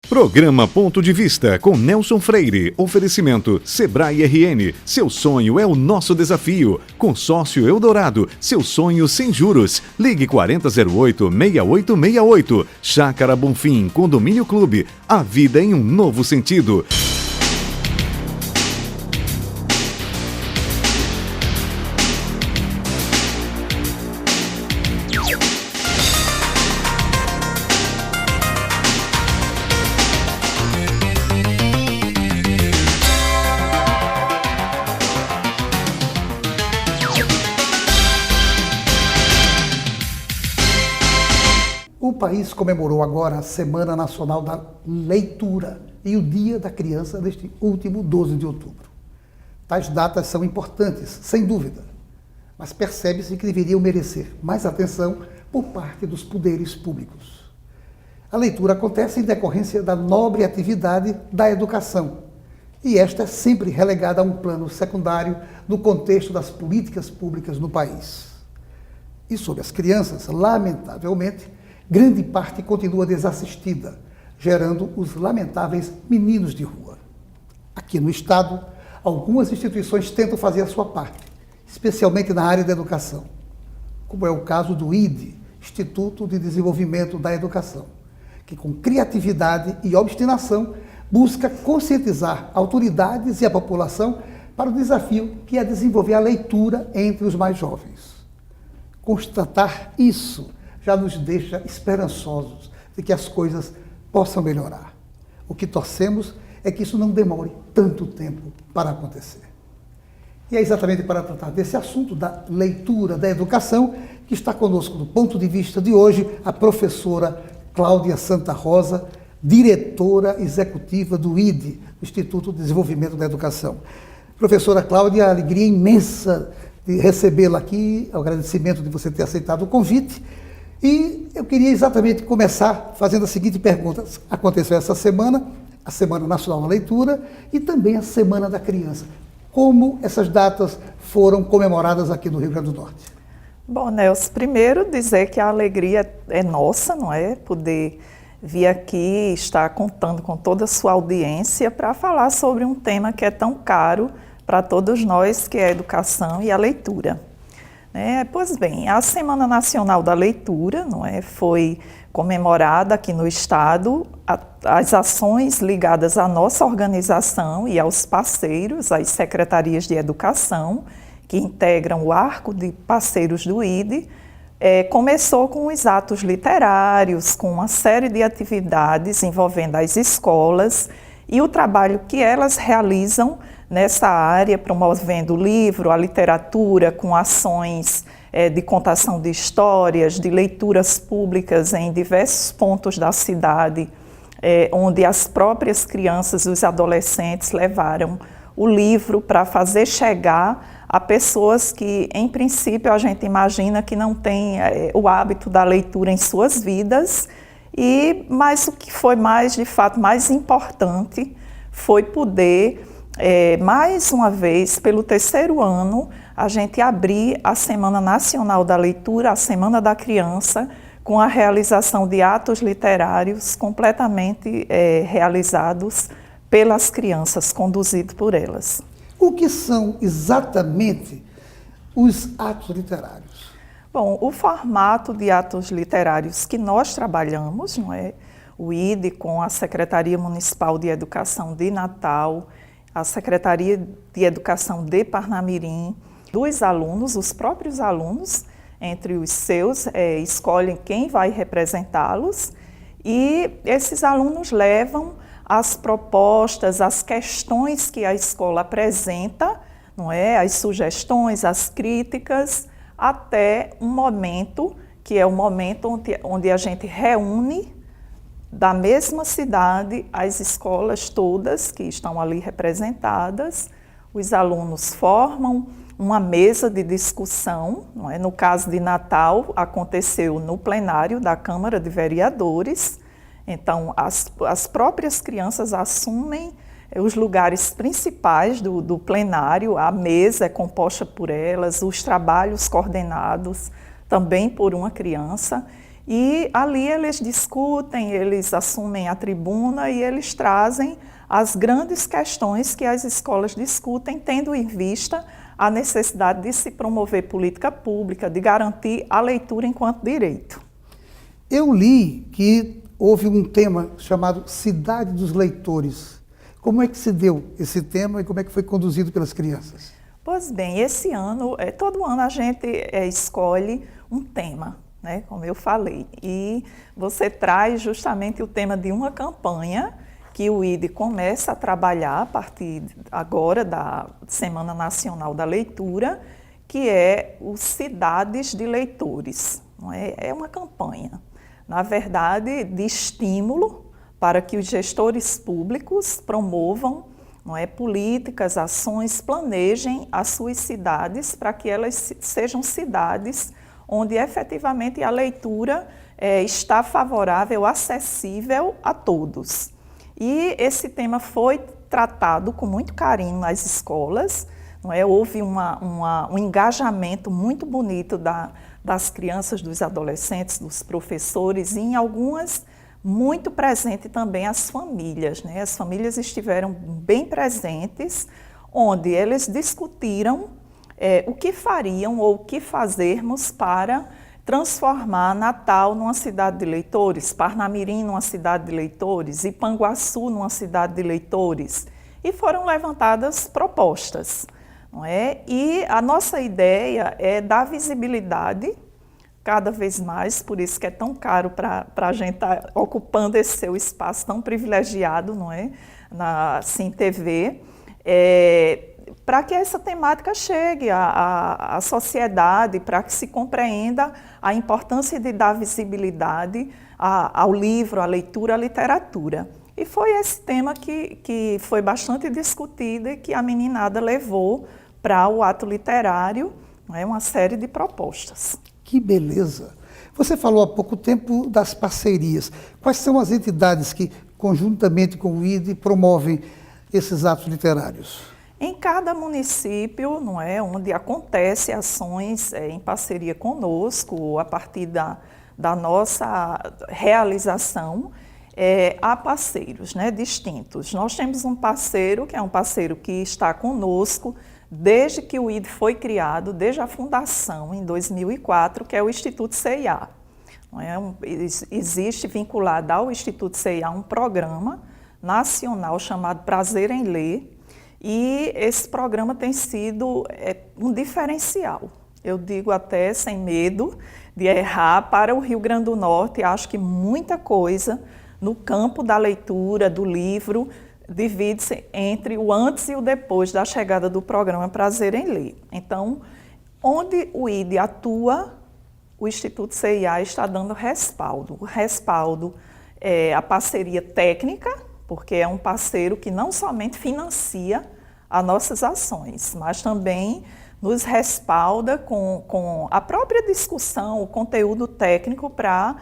Programa Ponto de Vista com Nelson Freire. Oferecimento Sebrae RN. Seu sonho é o nosso desafio. Consórcio Eldorado. Seu sonho sem juros. Ligue 4008-6868. Chácara Bonfim. Condomínio Clube. A vida em um novo sentido. O país comemorou agora a Semana Nacional da Leitura e o Dia da Criança neste último 12 de outubro. Tais datas são importantes, sem dúvida, mas percebe-se que deveriam merecer mais atenção por parte dos poderes públicos. A leitura acontece em decorrência da nobre atividade da educação, e esta é sempre relegada a um plano secundário no contexto das políticas públicas no país. E sobre as crianças, lamentavelmente, grande parte continua desassistida, gerando os lamentáveis meninos de rua. Aqui no Estado, algumas instituições tentam fazer a sua parte, especialmente na área da educação, como é o caso do IDE, Instituto de Desenvolvimento da Educação, que com criatividade e obstinação busca conscientizar autoridades e a população para o desafio que é desenvolver a leitura entre os mais jovens. Constatar isso já nos deixa esperançosos de que as coisas possam melhorar. O que torcemos é que isso não demore tanto tempo para acontecer. E é exatamente para tratar desse assunto da leitura da educação que está conosco do ponto de vista de hoje a professora Cláudia Santa Rosa, diretora executiva do IDE, do Instituto de Desenvolvimento da Educação. Professora Cláudia, alegria imensa de recebê-la aqui, o agradecimento de você ter aceitado o convite. E eu queria exatamente começar fazendo a seguinte pergunta. Aconteceu essa semana, a Semana Nacional da Leitura e também a Semana da Criança. Como essas datas foram comemoradas aqui no Rio Grande do Norte? Bom, Nelson, primeiro dizer que a alegria é nossa, não é? Poder vir aqui, estar contando com toda a sua audiência para falar sobre um tema que é tão caro para todos nós, que é a educação e a leitura. Pois bem, a Semana Nacional da Leitura, não é, foi comemorada aqui no Estado. As ações ligadas à nossa organização e aos parceiros, as secretarias de educação, que integram o arco de parceiros do IDE, começou com os atos literários, com uma série de atividades envolvendo as escolas e o trabalho que elas realizam nessa área, promovendo o livro, a literatura, com ações de contação de histórias, de leituras públicas em diversos pontos da cidade, onde as próprias crianças e os adolescentes levaram o livro para fazer chegar a pessoas que, em princípio, a gente imagina que não têm o hábito da leitura em suas vidas, mas o que foi de fato, mais importante foi poder mais uma vez, pelo terceiro ano, a gente abrir a Semana Nacional da Leitura, a Semana da Criança, com a realização de atos literários completamente realizados pelas crianças, conduzidos por elas. O que são exatamente os atos literários? Bom, o formato de atos literários que nós trabalhamos, não é? O IDE com a Secretaria Municipal de Educação de Natal, a Secretaria de Educação de Parnamirim, dos alunos, os próprios alunos, entre os seus, escolhem quem vai representá-los e esses alunos levam as propostas, as questões que a escola apresenta, não é? As sugestões, as críticas, até um momento, que é o momento onde a gente reúne da mesma cidade, as escolas todas que estão ali representadas, os alunos formam uma mesa de discussão, não é? No caso de Natal, aconteceu no plenário da Câmara de Vereadores, então as próprias crianças assumem os lugares principais do plenário, a mesa é composta por elas, os trabalhos coordenados também por uma criança, E ali eles discutem, eles assumem a tribuna e eles trazem as grandes questões que as escolas discutem, tendo em vista a necessidade de se promover política pública, de garantir a leitura enquanto direito. Eu li que houve um tema chamado Cidade dos Leitores. Como é que se deu esse tema e como é que foi conduzido pelas crianças? Pois bem, esse ano, todo ano a gente escolhe um tema, né, como eu falei, e você traz justamente o tema de uma campanha que o IDE começa a trabalhar a partir agora da Semana Nacional da Leitura, que é o Cidades de Leitores. Não é? É uma campanha, na verdade, de estímulo para que os gestores públicos promovam, não é, políticas, ações, planejem as suas cidades para que elas sejam cidades onde efetivamente a leitura está favorável, acessível a todos. E esse tema foi tratado com muito carinho nas escolas, não é? Houve um engajamento muito bonito das crianças, dos adolescentes, dos professores, e em algumas muito presente também as famílias, né? As famílias estiveram bem presentes, onde eles discutiram o que fariam ou o que fazermos para transformar Natal numa cidade de leitores, Parnamirim numa cidade de leitores, Ipanguaçu numa cidade de leitores. E foram levantadas propostas, não é? E a nossa ideia é dar visibilidade cada vez mais, por isso que é tão caro para a gente estar ocupando esse seu espaço tão privilegiado, não é? Na Sim TV, para que essa temática chegue à sociedade, para que se compreenda a importância de dar visibilidade ao livro, à leitura, à literatura. E foi esse tema que foi bastante discutido e que a meninada levou para o ato literário, né, uma série de propostas. Que beleza! Você falou há pouco tempo das parcerias. Quais são as entidades que, conjuntamente com o IDE, promovem esses atos literários? Em cada município, não é, onde acontecem ações em parceria conosco, a partir da nossa realização, há parceiros, né, distintos. Nós temos um parceiro, que é um parceiro que está conosco desde que o IDE foi criado, desde a fundação, em 2004, que é o Instituto CIA. Não é? Existe vinculado ao Instituto CIA um programa nacional chamado Prazer em Ler, e esse programa tem sido um diferencial. Eu digo até sem medo de errar, para o Rio Grande do Norte, acho que muita coisa no campo da leitura, do livro, divide-se entre o antes e o depois da chegada do programa Prazer em Ler. Então, onde o IDE atua, o Instituto CIA está dando respaldo. O respaldo é a parceria técnica, porque é um parceiro que não somente financia as nossas ações, mas também nos respalda com a própria discussão, o conteúdo técnico para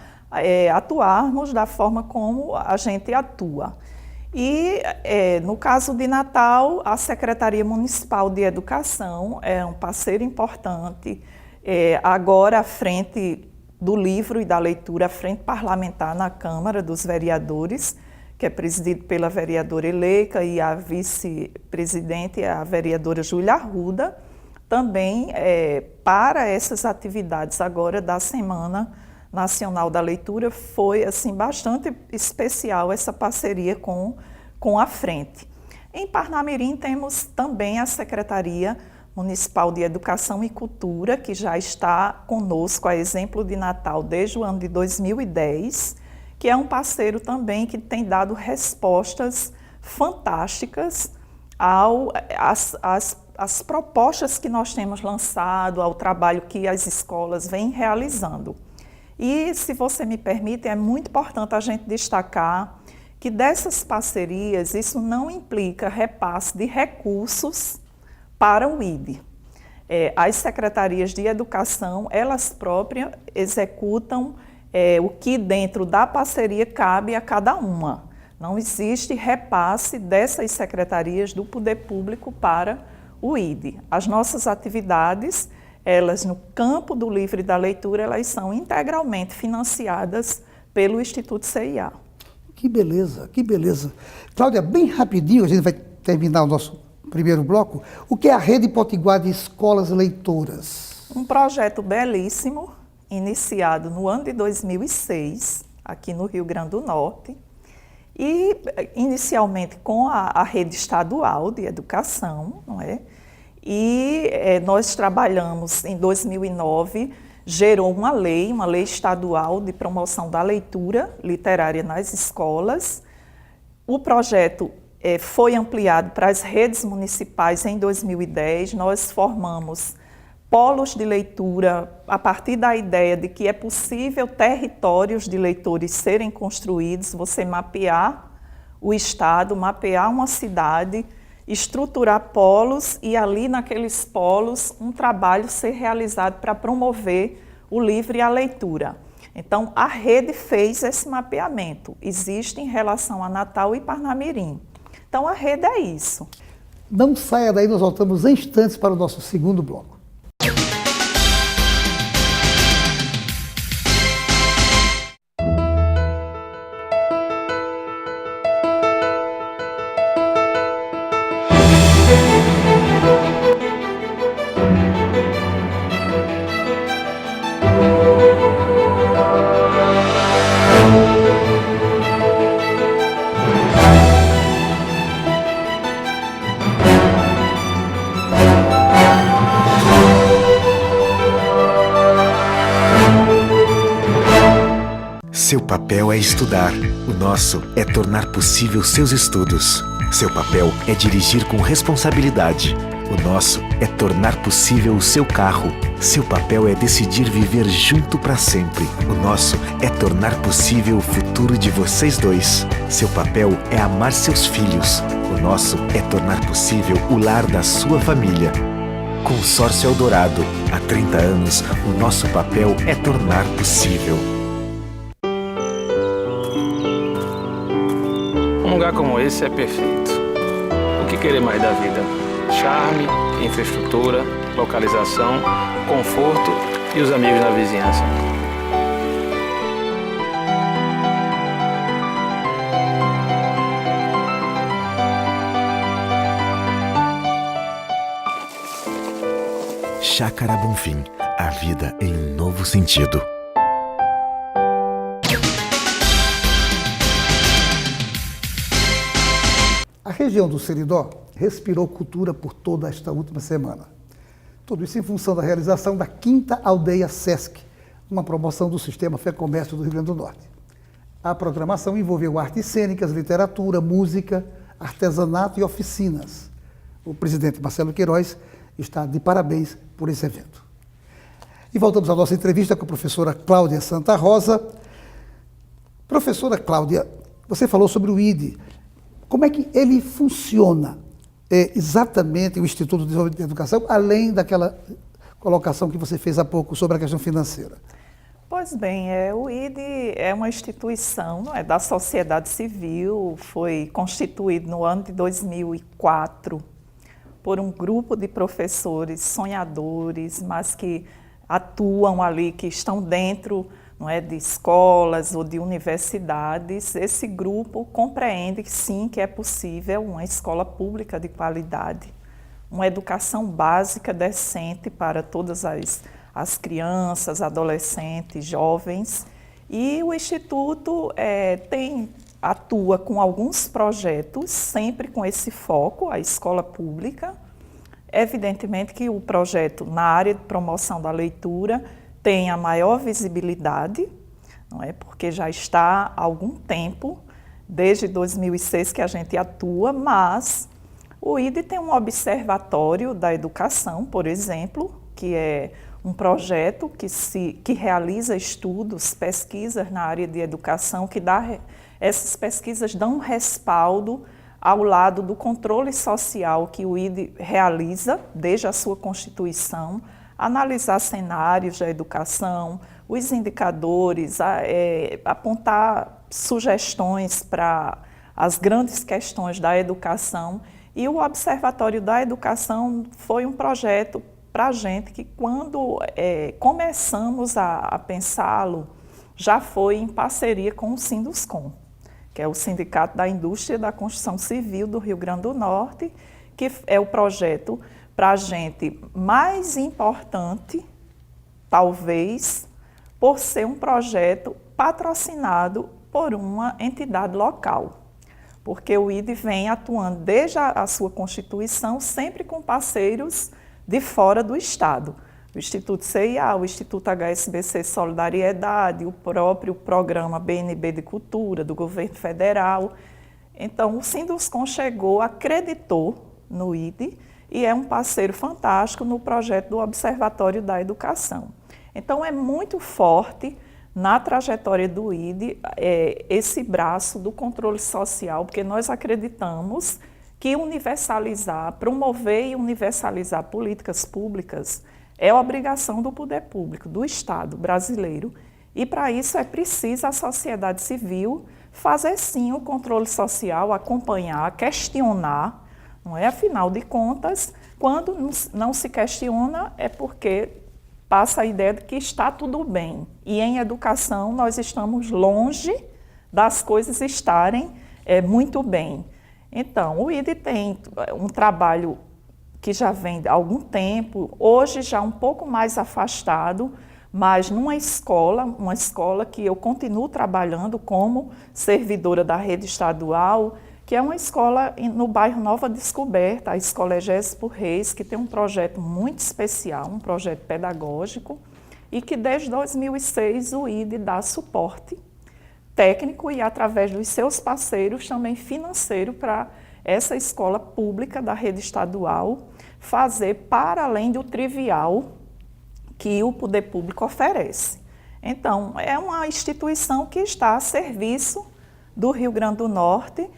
atuarmos da forma como a gente atua. E, no caso de Natal, a Secretaria Municipal de Educação é um parceiro importante, agora à frente do livro e da leitura, à frente parlamentar na Câmara dos Vereadores, que é presidido pela vereadora Eleika e a vice-presidente, a vereadora Júlia Arruda, também para essas atividades agora da Semana Nacional da Leitura, foi assim, bastante especial essa parceria com a frente. Em Parnamirim temos também a Secretaria Municipal de Educação e Cultura, que já está conosco, a exemplo de Natal, desde o ano de 2010, que é um parceiro também que tem dado respostas fantásticas às propostas que nós temos lançado, ao trabalho que as escolas vêm realizando. E, se você me permite, é muito importante a gente destacar que dessas parcerias, isso não implica repasse de recursos para o IDE. As secretarias de educação, elas próprias executam o que dentro da parceria cabe a cada uma. Não existe repasse dessas secretarias do poder público para o IDE. As nossas atividades, elas no campo do livro e da leitura, elas são integralmente financiadas pelo Instituto CIA. Que beleza, que beleza. Cláudia, bem rapidinho, a gente vai terminar o nosso primeiro bloco. O que é a Rede Potiguar de Escolas Leitoras? Um projeto belíssimo, iniciado no ano de 2006, aqui no Rio Grande do Norte, e inicialmente com a rede estadual de educação, não é? E nós trabalhamos em 2009, gerou uma lei estadual de promoção da leitura literária nas escolas. O projeto foi ampliado para as redes municipais em 2010. Nós formamos polos de leitura a partir da ideia de que é possível territórios de leitores serem construídos, você mapear o estado, mapear uma cidade, estruturar polos e ali naqueles polos um trabalho ser realizado para promover o livro e a leitura. Então a rede fez esse mapeamento, existe em relação a Natal e Parnamirim. Então a rede é isso. Não saia daí, nós voltamos em instantes para o nosso segundo bloco. Seu papel é estudar, o nosso é tornar possível seus estudos. Seu papel é dirigir com responsabilidade, o nosso é tornar possível o seu carro. Seu papel é decidir viver junto para sempre, o nosso é tornar possível o futuro de vocês dois. Seu papel é amar seus filhos, o nosso é tornar possível o lar da sua família. Consórcio Eldorado, há 30 anos, o nosso papel é tornar possível. Um lugar como esse é perfeito. O que querer mais da vida? Charme, infraestrutura, localização, conforto e os amigos na vizinhança. Chácara Bonfim, a vida em um novo sentido. A região do Seridó respirou cultura por toda esta última semana. Tudo isso em função da realização da 5ª Aldeia Sesc, uma promoção do Sistema Fé Comércio do Rio Grande do Norte. A programação envolveu artes cênicas, literatura, música, artesanato e oficinas. O presidente Marcelo Queiroz está de parabéns por esse evento. E voltamos à nossa entrevista com a professora Cláudia Santa Rosa. Professora Cláudia, você falou sobre o IDE. Como é que ele funciona exatamente, o Instituto de Desenvolvimento da Educação, além daquela colocação que você fez há pouco sobre a questão financeira? Pois bem, o IDE é uma instituição, não é, da sociedade civil, foi constituído no ano de 2004 por um grupo de professores sonhadores, mas que atuam ali, que estão dentro, não é, de escolas ou de universidades. Esse grupo compreende que sim, que é possível uma escola pública de qualidade, uma educação básica decente para todas as crianças, adolescentes, jovens. E o Instituto atua com alguns projetos, sempre com esse foco, a escola pública. Evidentemente que o projeto na área de promoção da leitura tem a maior visibilidade, não é? Porque já está há algum tempo, desde 2006 que a gente atua, mas o IDE tem um observatório da educação, por exemplo, que é um projeto que realiza estudos, pesquisas na área de educação, essas pesquisas dão um respaldo ao lado do controle social que o IDE realiza desde a sua constituição, analisar cenários da educação, os indicadores, apontar sugestões para as grandes questões da educação. E o Observatório da Educação foi um projeto para a gente que quando começamos a pensá-lo, já foi em parceria com o Sinduscon, que é o Sindicato da Indústria da Construção Civil do Rio Grande do Norte, que é o projeto para a gente mais importante, talvez, por ser um projeto patrocinado por uma entidade local. Porque o IDE vem atuando desde a sua constituição, sempre com parceiros de fora do Estado. O Instituto CIA, o Instituto HSBC Solidariedade, o próprio programa BNB de Cultura do governo federal. Então, o Sinduscon chegou, acreditou no IDE e é um parceiro fantástico no projeto do Observatório da Educação. Então, é muito forte na trajetória do IDE esse braço do controle social, porque nós acreditamos que promover e universalizar políticas públicas é obrigação do poder público, do Estado brasileiro. E para isso é preciso a sociedade civil fazer sim o controle social, acompanhar, questionar, não é? Afinal de contas, quando não se questiona é porque passa a ideia de que está tudo bem. E em educação nós estamos longe das coisas estarem muito bem. Então, o IDE tem um trabalho que já vem há algum tempo, hoje já um pouco mais afastado, mas uma escola que eu continuo trabalhando como servidora da rede estadual, que é uma escola no bairro Nova Descoberta, a Escola Egésio Reis, que tem um projeto muito especial, um projeto pedagógico, e que desde 2006 o IDE dá suporte técnico e através dos seus parceiros também financeiro para essa escola pública da rede estadual fazer para além do trivial que o poder público oferece. Então, é uma instituição que está a serviço do Rio Grande do Norte,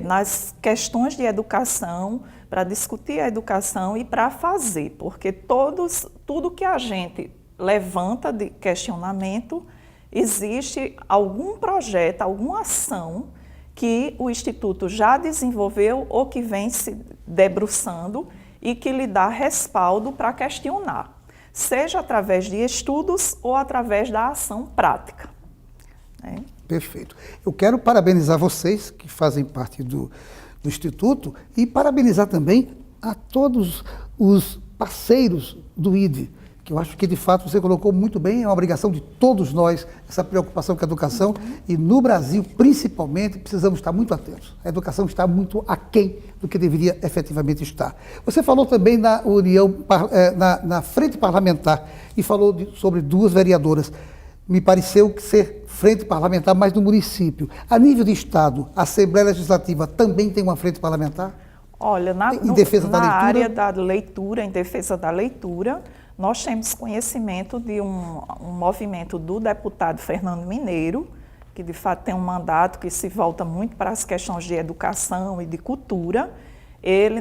nas questões de educação, para discutir a educação e para fazer, porque tudo que a gente levanta de questionamento, existe algum projeto, alguma ação que o Instituto já desenvolveu ou que vem se debruçando e que lhe dá respaldo para questionar, seja através de estudos ou através da ação prática. Né? Perfeito. Eu quero parabenizar vocês que fazem parte do Instituto e parabenizar também a todos os parceiros do IDE, que eu acho que de fato você colocou muito bem, é uma obrigação de todos nós, essa preocupação com a educação, e no Brasil, principalmente, precisamos estar muito atentos. A educação está muito aquém do que deveria efetivamente estar. Você falou também na na frente parlamentar e falou sobre duas vereadoras. Me pareceu que ser frente parlamentar, mas no município. A nível de Estado, a Assembleia Legislativa também tem uma frente parlamentar? Olha, na área da leitura, em defesa da leitura, nós temos conhecimento de um movimento do deputado Fernando Mineiro, que de fato tem um mandato que se volta muito para as questões de educação e de cultura.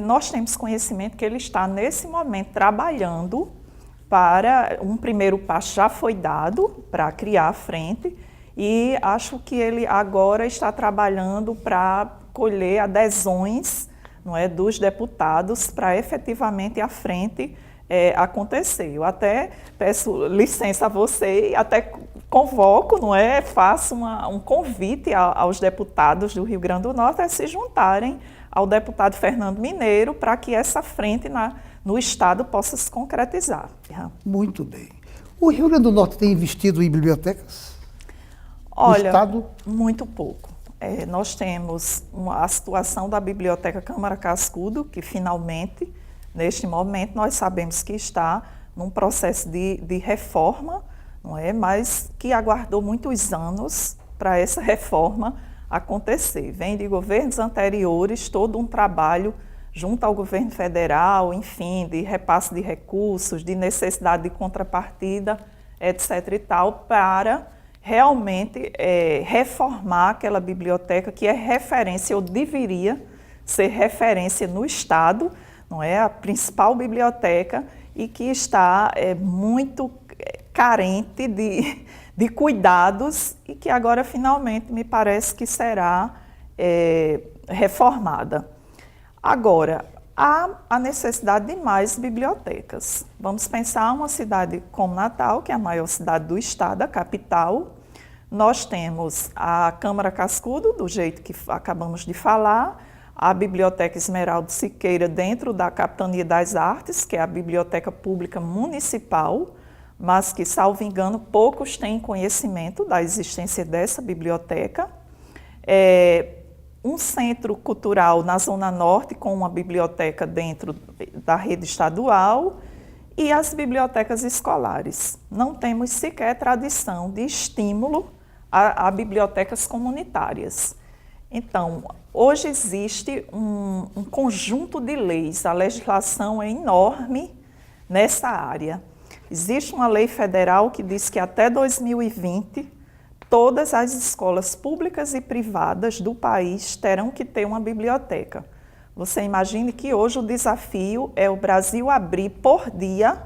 Nós temos conhecimento que ele está, nesse momento, trabalhando para um primeiro passo já foi dado para criar a frente e acho que ele agora está trabalhando para colher adesões, não é, dos deputados para efetivamente a frente acontecer. Eu até peço licença a você e até convoco, não é, faço um convite aos deputados do Rio Grande do Norte a se juntarem ao deputado Fernando Mineiro para que essa frente no Estado possa se concretizar. Muito bem. O Rio Grande do Norte tem investido em bibliotecas? Olha, muito pouco. Nós temos a situação da Biblioteca Câmara Cascudo, que finalmente, neste momento, nós sabemos que está num processo de reforma, não é? Mas que aguardou muitos anos para essa reforma acontecer. Vem de governos anteriores todo um trabalho junto ao governo federal, enfim, de repasse de recursos, de necessidade de contrapartida, etc. e tal, para realmente reformar aquela biblioteca que é referência, ou deveria ser referência no Estado, não é? A principal biblioteca e que está muito carente de cuidados e que agora finalmente me parece que será reformada. Agora, há a necessidade de mais bibliotecas. Vamos pensar uma cidade como Natal, que é a maior cidade do estado, a capital. Nós temos a Câmara Cascudo, do jeito que acabamos de falar, a Biblioteca Esmeraldo Siqueira dentro da Capitania das Artes, que é a biblioteca pública municipal, mas que, salvo engano, poucos têm conhecimento da existência dessa biblioteca. Um centro cultural na Zona Norte, com uma biblioteca dentro da rede estadual, e as bibliotecas escolares. Não temos sequer tradição de estímulo a bibliotecas comunitárias. Então, hoje existe um conjunto de leis, a legislação é enorme nessa área. Existe uma lei federal que diz que até 2020, todas as escolas públicas e privadas do país terão que ter uma biblioteca. Você imagine que hoje o desafio é o Brasil abrir por dia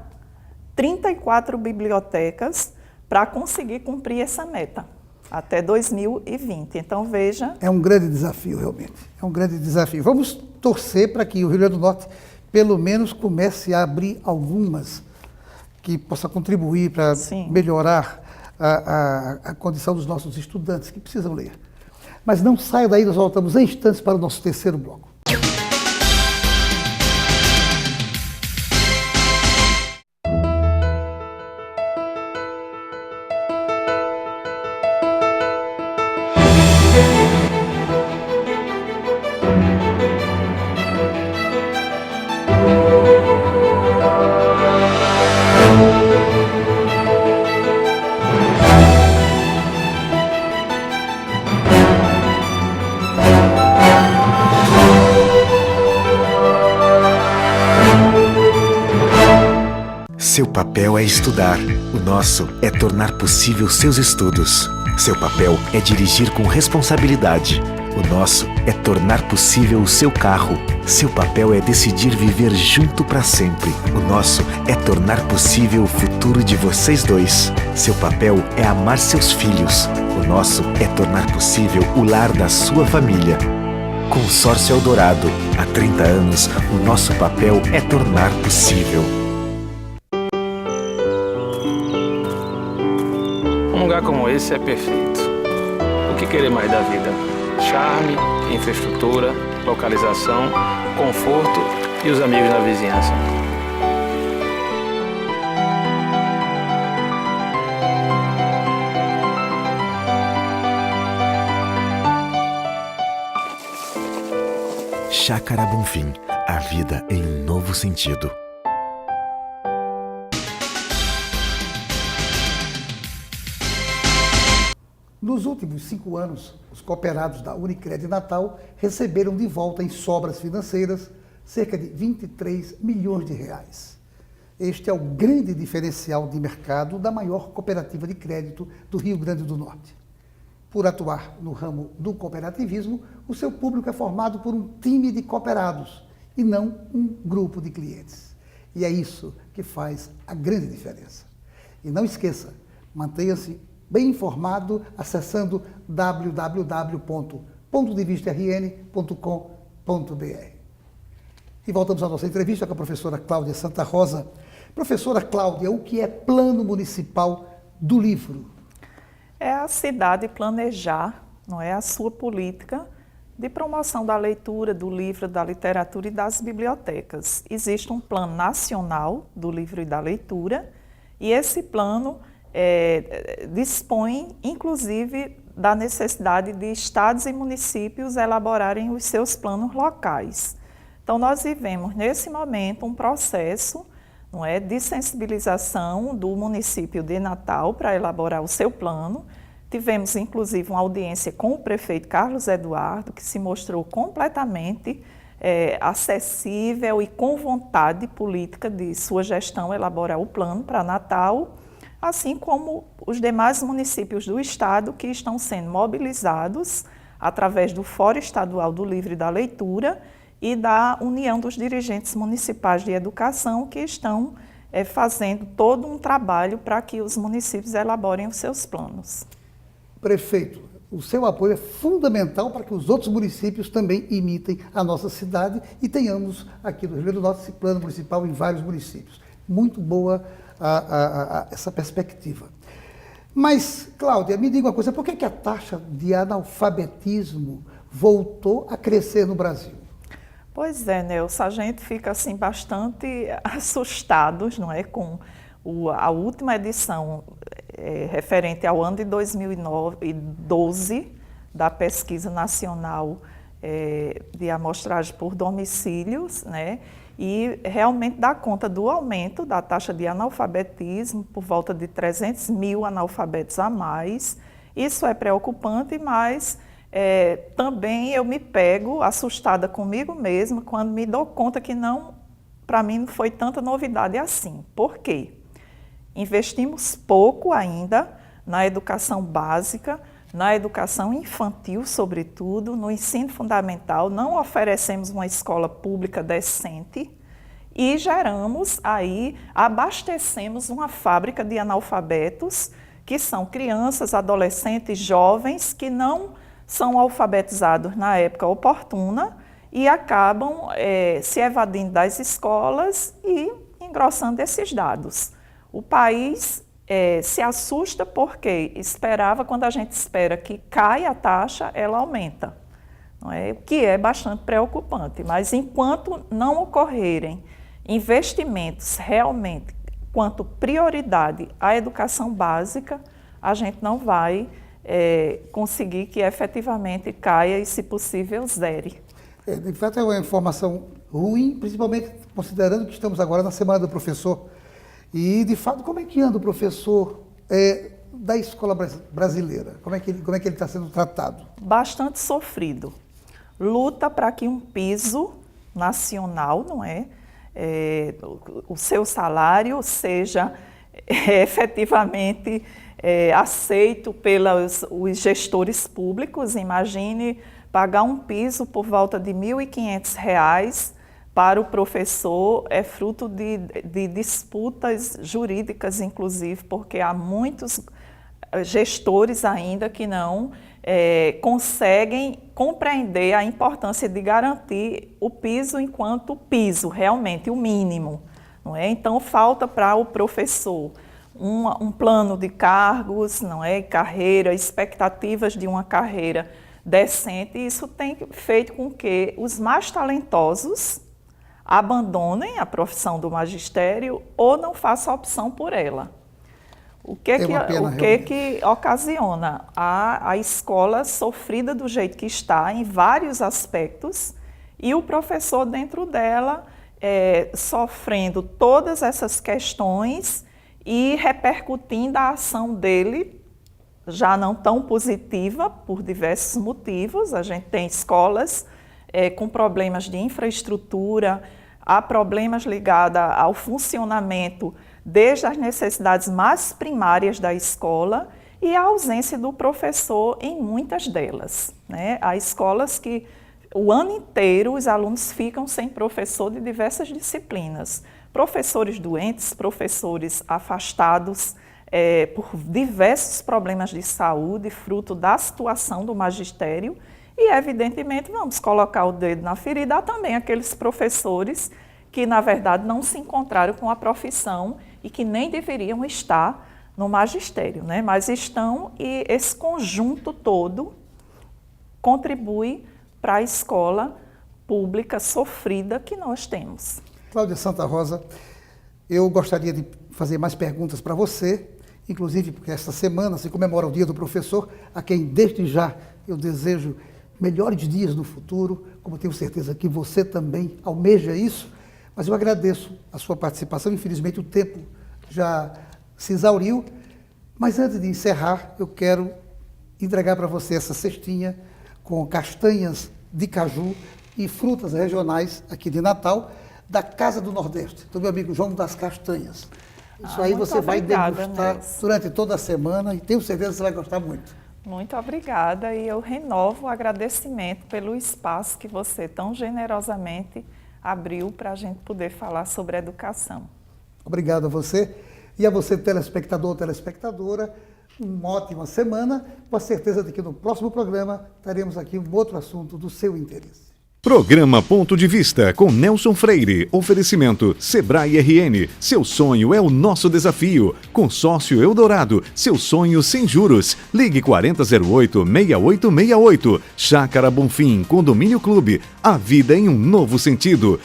34 bibliotecas para conseguir cumprir essa meta até 2020. Então, veja... É um grande desafio, realmente. É um grande desafio. Vamos torcer para que o Rio Grande do Norte, pelo menos, comece a abrir algumas que possa contribuir para melhorar a condição dos nossos estudantes que precisam ler. Mas não saia daí, nós voltamos em instantes para o nosso terceiro bloco. Seu papel é estudar, o nosso é tornar possível seus estudos. Seu papel é dirigir com responsabilidade, o nosso é tornar possível o seu carro. Seu papel é decidir viver junto para sempre, o nosso é tornar possível o futuro de vocês dois. Seu papel é amar seus filhos, o nosso é tornar possível o lar da sua família. Consórcio Eldorado, há 30 anos, o nosso papel é tornar possível. Um lugar como esse é perfeito. O que querer mais da vida? Charme, infraestrutura, localização, conforto e os amigos na vizinhança. Chácara Bonfim, a vida em um novo sentido. Nos últimos 5 anos, os cooperados da Unicred Natal receberam de volta em sobras financeiras cerca de 23 milhões de reais. Este é o grande diferencial de mercado da maior cooperativa de crédito do Rio Grande do Norte. Por atuar no ramo do cooperativismo, o seu público é formado por um time de cooperados e não um grupo de clientes. E é isso que faz a grande diferença. E não esqueça, mantenha-se bem informado acessando www.pontodevistarn.com.br. E voltamos à nossa entrevista com a professora Cláudia Santa Rosa. Professora Cláudia, o que é Plano Municipal do Livro? É a cidade planejar, não é, a sua política de promoção da leitura, do livro, da literatura e das bibliotecas. Existe um plano nacional do livro e da leitura, e esse plano dispõe, inclusive, da necessidade de estados e municípios elaborarem os seus planos locais. Então, nós vivemos, nesse momento, um processo, não é, de sensibilização do município de Natal para elaborar o seu plano. Tivemos, inclusive, uma audiência com o prefeito Carlos Eduardo, que se mostrou completamente acessível e com vontade política de sua gestão elaborar o plano para Natal, assim como os demais municípios do estado que estão sendo mobilizados através do Fórum Estadual do Livro e da Leitura e da União dos Dirigentes Municipais de Educação, que estão fazendo todo um trabalho para que os municípios elaborem os seus planos. Prefeito, O seu apoio é fundamental para que os outros municípios também imitem a nossa cidade e tenhamos aqui no Rio Grande do Norte esse plano municipal em vários municípios. Muito boa essa perspectiva. Mas, Cláudia, me diga uma coisa, por que a taxa de analfabetismo voltou a crescer no Brasil? Pois é, Nelson, a gente fica assim bastante assustados, não é, com a última edição referente ao ano de 2012 da Pesquisa Nacional de Amostragem por Domicílios, né, e realmente dá conta do aumento da taxa de analfabetismo, por volta de 300 mil analfabetos a mais. Isso é preocupante, mas também eu me pego assustada comigo mesma quando me dou conta que para mim não foi tanta novidade assim. Por quê? Investimos pouco ainda na educação básica, na educação infantil, sobretudo, no ensino fundamental, não oferecemos uma escola pública decente e abastecemos uma fábrica de analfabetos, que são crianças, adolescentes, jovens, que não são alfabetizados na época oportuna e acabam se evadindo das escolas e engrossando esses dados. O país se assusta porque quando a gente espera que caia a taxa, ela aumenta, não é? O que é bastante preocupante. Mas enquanto não ocorrerem investimentos realmente quanto prioridade à educação básica, a gente não vai conseguir que efetivamente caia e, se possível, zere. De fato, é uma informação ruim, principalmente considerando que estamos agora na Semana do Professor. E, de fato, como é que anda o professor da escola brasileira? Como é que ele está sendo tratado? Bastante sofrido. Luta para que um piso nacional, não é? O seu salário seja efetivamente aceito pelos os gestores públicos. Imagine pagar um piso por volta de R$ 1.500 para o professor, é fruto de disputas jurídicas, inclusive, porque há muitos gestores ainda que não conseguem compreender a importância de garantir o piso enquanto piso, realmente o mínimo, não é? Então falta para o professor um plano de cargos, não é? Carreira, expectativas de uma carreira decente, e isso tem feito com que os mais talentosos abandonem a profissão do magistério ou não façam opção por ela. O que ocasiona a escola sofrida do jeito que está, em vários aspectos, e o professor dentro dela sofrendo todas essas questões e repercutindo a ação dele, já não tão positiva, por diversos motivos. A gente tem escolas com problemas de infraestrutura, há problemas ligados ao funcionamento desde as necessidades mais primárias da escola e a ausência do professor em muitas delas, né? Há escolas que o ano inteiro os alunos ficam sem professor de diversas disciplinas. Professores doentes, professores afastados por diversos problemas de saúde, fruto da situação do magistério. E, evidentemente, vamos colocar o dedo na ferida. Há também aqueles professores que, na verdade, não se encontraram com a profissão e que nem deveriam estar no magistério, né? Mas estão, e esse conjunto todo contribui para a escola pública sofrida que nós temos. Cláudia Santa Rosa, eu gostaria de fazer mais perguntas para você, inclusive porque esta semana se comemora o Dia do Professor, a quem desde já eu desejo melhores dias no futuro, como tenho certeza que você também almeja isso, mas eu agradeço a sua participação. Infelizmente o tempo já se exauriu, mas antes de encerrar, eu quero entregar para você essa cestinha com castanhas de caju e frutas regionais aqui de Natal, da Casa do Nordeste, do meu amigo João das Castanhas. Isso aí você vai degustar durante toda a semana e tenho certeza que você vai gostar muito. Muito obrigada, e eu renovo o agradecimento pelo espaço que você tão generosamente abriu para a gente poder falar sobre educação. Obrigado a você. E a você, telespectador, telespectadora, uma ótima semana, com a certeza de que no próximo programa teremos aqui um outro assunto do seu interesse. Programa Ponto de Vista com Nelson Freire. Oferecimento Sebrae RN. Seu sonho é o nosso desafio. Consórcio Eldorado. Seu sonho sem juros. Ligue 4008-6868. Chácara Bonfim. Condomínio Clube. A vida em um novo sentido.